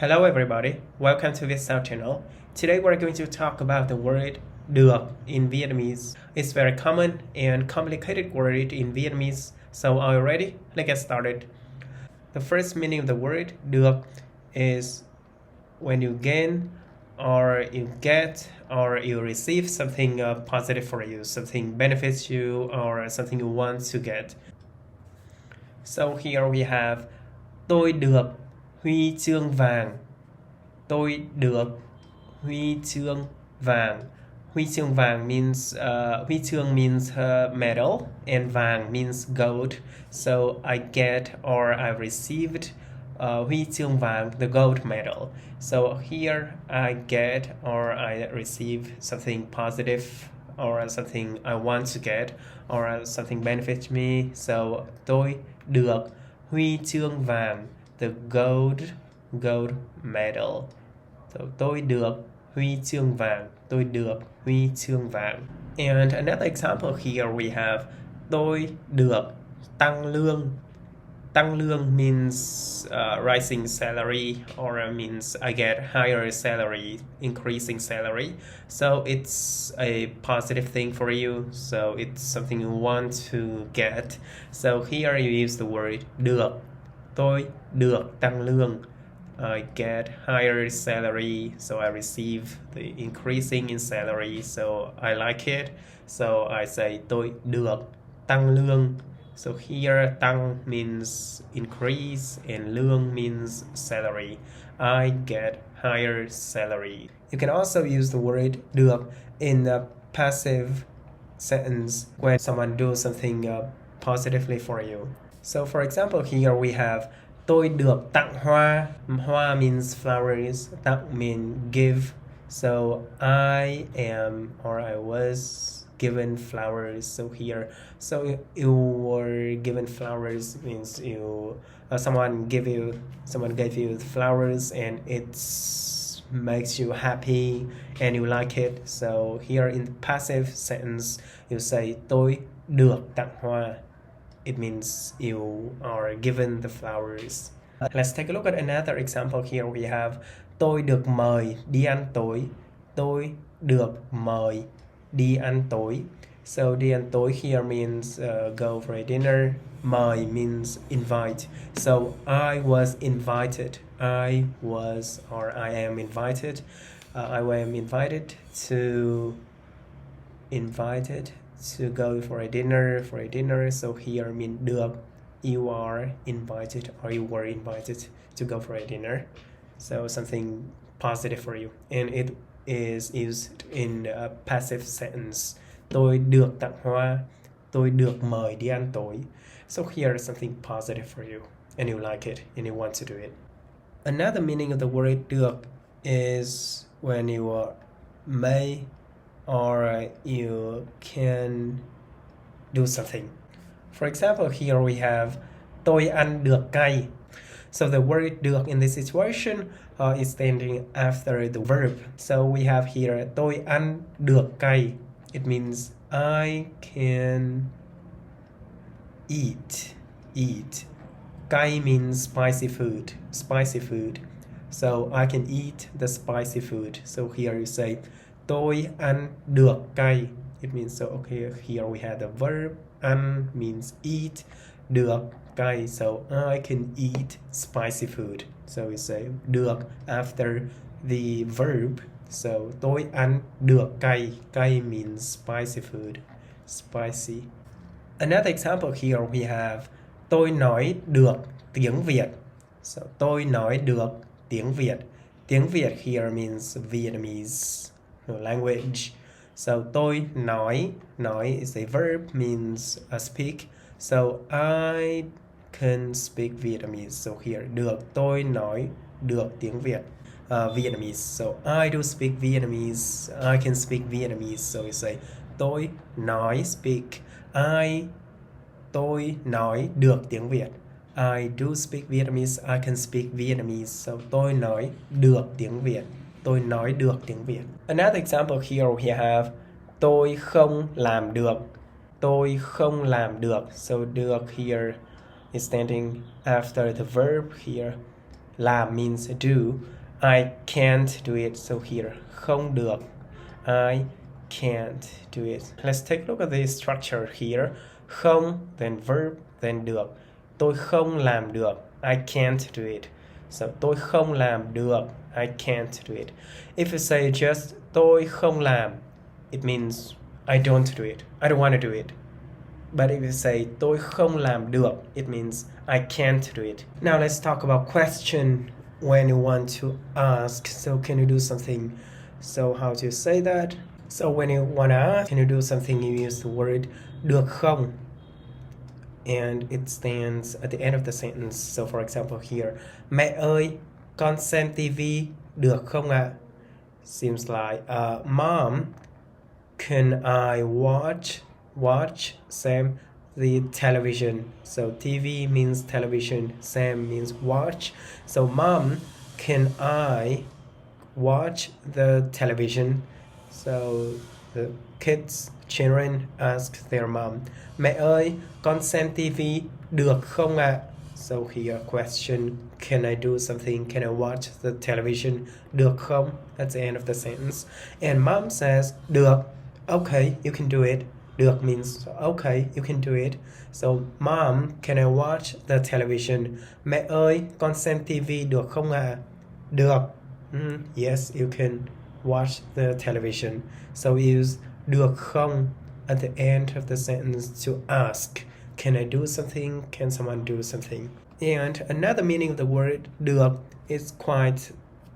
Hello everybody, welcome to this channel. Today we're going to talk about the word được in Vietnamese. It's very common and complicated word in Vietnamese. So are you ready? Let's get started. The first meaning of the word được is when you gain or you get or you receive something positive for you, something benefits you or something you want to get. So here we have tôi được huy chương vàng. Tôi được huy chương vàng. Huy chương vàng means huy chương means medal and vàng means gold. So I get or I received huy chương vàng, the gold medal. So here I get or I receive something positive or something I want to get or something benefits me. So tôi được huy chương vàng, the gold medal. So tôi được huy chương vàng. Tôi được huy chương vàng. And another example here we have tôi được tăng lương. Tăng lương means rising salary or means I get higher salary, increasing salary. So it's a positive thing for you. So it's something you want to get. So here you use the word được. Tôi được tăng lương. I get higher salary, so I receive the increasing in salary, so I like it. So I say tôi được tăng lương. So here tăng means increase and lương means salary. I get higher salary. You can also use the word được in a passive sentence when someone does something positively for you. So for example, here we have tôi được tặng hoa. Hoa means flowers. Tặng means give. So I am or I was given flowers. So here, so you were given flowers means you someone gave you flowers and it makes you happy and you like it. So here in passive sentence you say tôi được tặng hoa. It means you are given the flowers. Let's take a look at another example. Here we have tôi được mời đi ăn tối. Tôi được mời đi ăn tối. So đi ăn tối here means go for a dinner. Mời means invite. So I was invited. I was or I am invited. I am invited to go for a dinner. So here mean được. You are invited or you were invited to go for a dinner. So something positive for you. And it is used in a passive sentence. Tôi được tặng hoa. Tôi được mời đi ăn tối. So here is something positive for you. And you like it and you want to do it. Another meaning of the word được is when you may or you can do something. For example, here we have tôi ăn được cay. So the word được in this situation is standing after the verb. So we have here tôi ăn được cay. It means I can eat. Cay means spicy food. So I can eat the spicy food. So here you say tôi ăn được cay. It means so okay, here we have the verb ăn means eat, được cay, so I can eat spicy food. So we say được after the verb. So tôi ăn được cay. Cay means spicy food. Spicy. Another example here we have tôi nói được tiếng Việt. So tôi nói được tiếng Việt. Tiếng Việt here means Vietnamese language. So tôi nói is a verb means speak. So I can speak Vietnamese. So here được tôi nói được tiếng Việt. Vietnamese. So I do speak Vietnamese. I can speak Vietnamese. So you say tôi nói speak. Tôi nói được tiếng Việt. I do speak Vietnamese. I can speak Vietnamese. So tôi nói được tiếng Việt. Tôi nói được tiếng Việt. Another example here we have tôi không làm được. Tôi không làm được. So được here is standing after the verb here. Làm means do. I can't do it. So here, không được. I can't do it. Let's take a look at the structure here. Không, then verb, then được. Tôi không làm được. I can't do it. So tôi không làm được. I can't do it. If you say just tôi không làm, it means I don't do it. I don't want to do it. But if you say tôi không làm được, it means I can't do it. Now let's talk about question when you want to ask. So can you do something? So how do you say that? So when you want to ask, can you do something, you use the word được không? And it stands at the end of the sentence. So for example here, mẹ ơi, con xem TV được không ạ? Seems like, Mom, can I watch xem the television? So TV means television, Sam means watch. So Mom, can I watch the television? So the children ask their mom, mẹ ơi, con xem TV được không ạ? So here question, can I do something? Can I watch the television? Được không? That's the end of the sentence. And mom says, được. Okay, you can do it. Được means okay, you can do it. So mom, can I watch the television? Mẹ ơi, con xem TV được không ạ? Được. Yes, you can watch the television. So use được không at the end of the sentence to ask, can I do something? Can someone do something? And another meaning of the word được is quite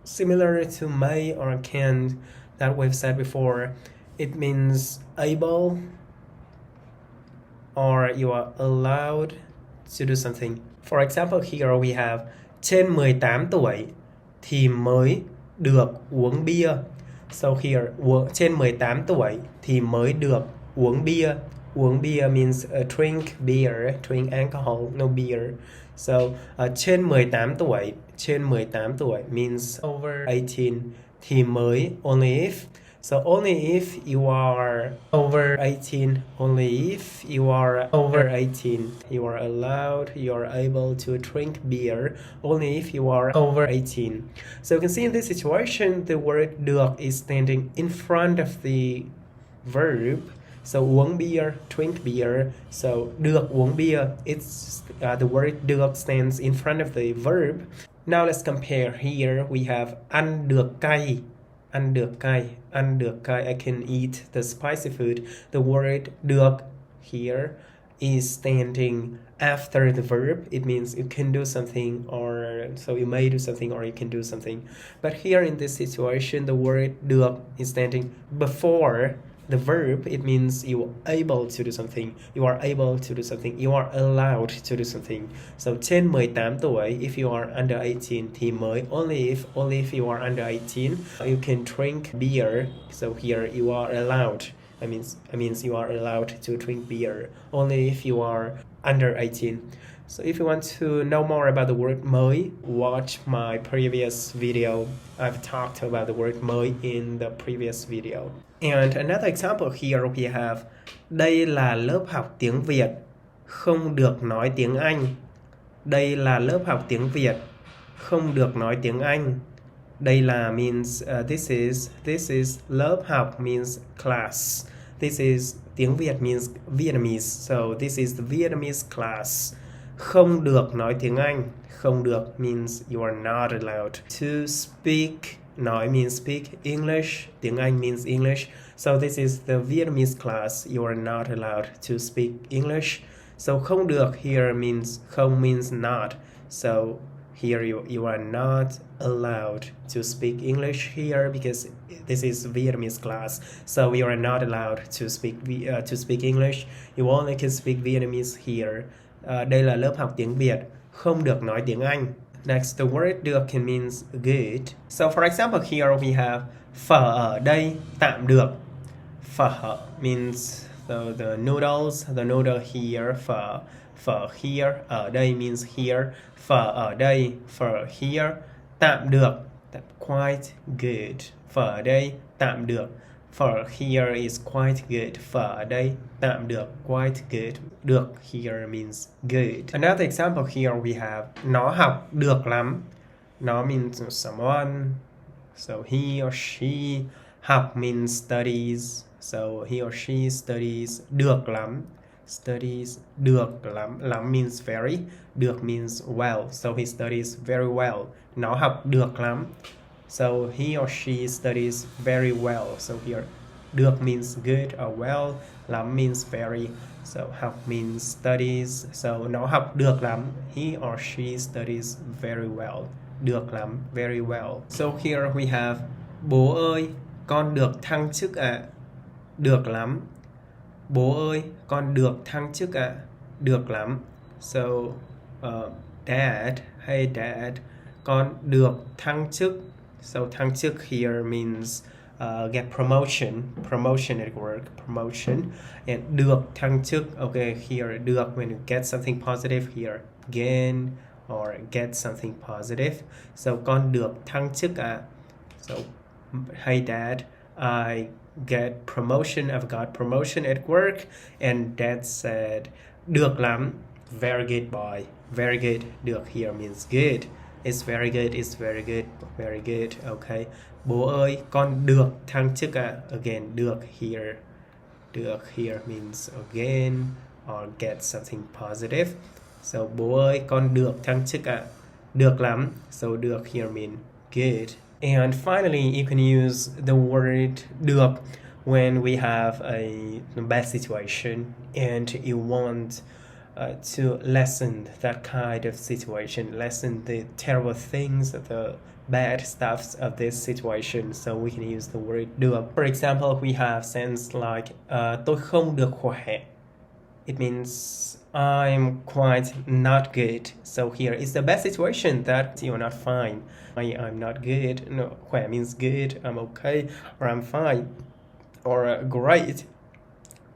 similar to may or can that we've said before. It means able or you are allowed to do something. For example, here we have trên 18 tuổi thì mới được uống bia. So here, trên 18 tuổi thì mới được uống bia. Uống bia means drink beer, drink alcohol, no beer. So trên 18 tuổi means over 18 thì mới, only if. So only if you are over 18, only if you are over 18, you are allowed, you are able to drink beer, only if you are over 18. So you can see in this situation, the word được is standing in front of the verb. So uống beer, drink beer. So được uống bia, it's the word được stands in front of the verb. Now let's compare. Here we have ăn được cay. Ăn được cay, ăn được cay. I can eat the spicy food. The word được here is standing after the verb. It means you can do something, or so you may do something, or you can do something. But here in this situation, the word được is standing before the verb. It means you are able to do something. You are able to do something. You are allowed to do something. So trên 18 tuổi, if you are under 18 thì mới, only if you are under 18, you can drink beer. So here you are allowed. I means you are allowed to drink beer. Only if you are under 18. So if you want to know more about the word mới, watch my previous video. I've talked about the word mới in the previous video. And another example here we have, đây là lớp học tiếng Việt, không được nói tiếng Anh. Đây là lớp học tiếng Việt, không được nói tiếng Anh. Đây là means this is lớp học means class. This is tiếng Việt means Vietnamese. So this is the Vietnamese class. Không được nói tiếng Anh. Không được means you are not allowed to speak. Nói means speak English. Tiếng Anh means English. So this is the Vietnamese class. You are not allowed to speak English. So không được here means không means not. So here you are not allowed to speak English here because this is Vietnamese class. So you are not allowed to speak English. You only can speak Vietnamese here. Đây là lớp học tiếng Việt, không được nói tiếng Anh. Next, the word được can means good. So for example, here we have phở ở đây tạm được. Phở means the noodles, the noodle here, phở. Phở here, ở đây means here. Phở ở đây, phở here, tạm được. Quite good. Phở ở đây, tạm được. Phở here is quite good. Phở ở đây, tạm được. Quite good. Được here means good. Another example here we have, nó học được lắm. Nó means someone. So he or she. Học means studies. So he or she studies. Được lắm. Studies được lắm. Lắm means very. Được means well. So he studies very well. Nó học được lắm. So he or she studies very well. So here, được means good or well. Lắm means very. So học means studies. So nó học được lắm. He or she studies very well. Được lắm, very well. So here we have bố ơi, con được thăng chức ạ. Được lắm. Bố ơi, con được thăng chức ạ. Được lắm. So dad, hey dad, con được thăng chức. So thăng chức here means get promotion at work, promotion. And được thăng chức, okay, here được when you get something positive here, gain or get something positive. So con được thăng chức ạ. So hey dad, I get promotion, I've got promotion at work. And dad said, được lắm, very good boy, very good. Được here means good. It's very good, it's very good, very good, okay. Bố ơi, con được thăng chức ạ. Again, được here means again or get something positive. So bố ơi, con được thăng chức ạ. Được lắm. So được here mean good. And finally, you can use the word được when we have a bad situation and you want to lessen that kind of situation, lessen the terrible things, the bad stuffs of this situation. So we can use the word được. For example, we have sense like tôi không được khỏe. It means I'm quite not good. So here is the bad situation that you're not fine. I'm not good. No, khỏe means good. I'm okay, or I'm fine, or great.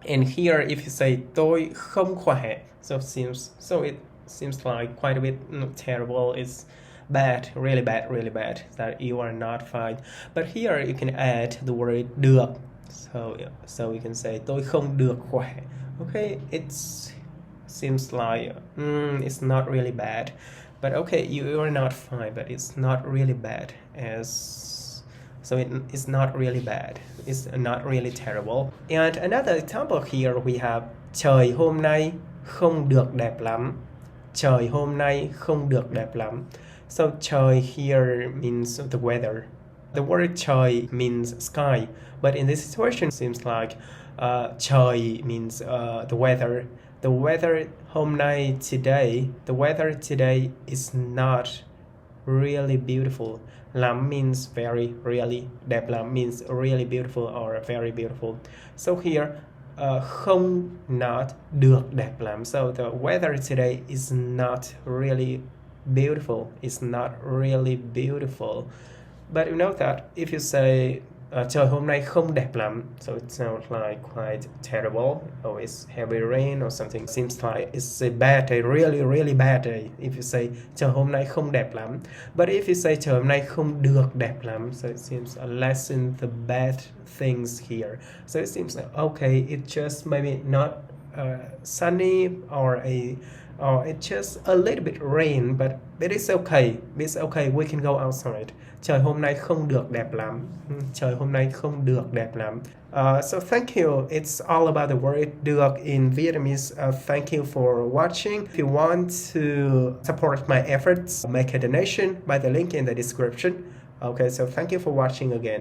And here, if you say tôi không khỏe, it seems like quite a bit terrible. It's bad, really bad, that you are not fine. But here you can add the word được. So you can say tôi không được khỏe. Okay, it seems like it's not really bad. But okay, you are not fine, but it's not really bad. So it's not really bad. It's not really terrible. And another example here we have trời hôm nay không được đẹp lắm. Trời hôm nay không được đẹp lắm. So trời here means the weather. The word trời means sky, but in this situation it seems like trời means the weather. The weather hôm nay today, the weather today is not really beautiful. Lắm means very, really. Đẹp lắm means really beautiful or very beautiful. So here, không not được đẹp lắm. So the weather today is not really beautiful. It's not really beautiful. But you know that if you say trời hôm nay không đẹp lắm, so it sounds like quite terrible, or it's heavy rain or something. Seems like it's a bad day, really bad day. If you say trời hôm nay không đẹp lắm. But if you say trời hôm nay không được đẹp lắm, so it seems lessen the bad things here. So it seems like okay, it's just maybe not sunny or it's just a little bit rain, but it is okay. It's okay. We can go outside. Trời hôm nay không được đẹp lắm. Trời hôm nay không được đẹp lắm. So thank you. It's all about the word được in Vietnamese. Thank you for watching. If you want to support my efforts, make a donation by the link in the description. Okay, so thank you for watching again.